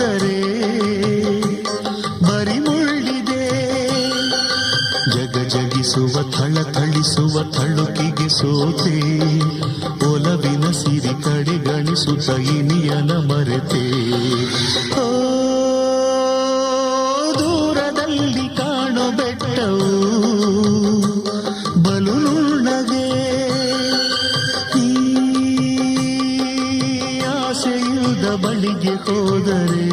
ಹೋದರೆ ಬರಿ ಮುಳ್ಳಿದೆ. ಜಗಿಸುವ ಥಳಿಸುವ ಥಳುಕಿಗೆ ಸೋತೆ, ಒಲವಿನ ಸಿರಿ ಕಡೆಗಣಿಸುತ್ತ ಇನಿಯನ ಮರೆತೆ. ಓ ದೂರದಲ್ಲಿ ಕಾಣೋ ಬೆಟ್ಟವು ಬಲು ನುಣ್ಣಗೆ, ಈ ಆಸೆಯುದ ಬಳಿಗೆ ಹೋದರೆ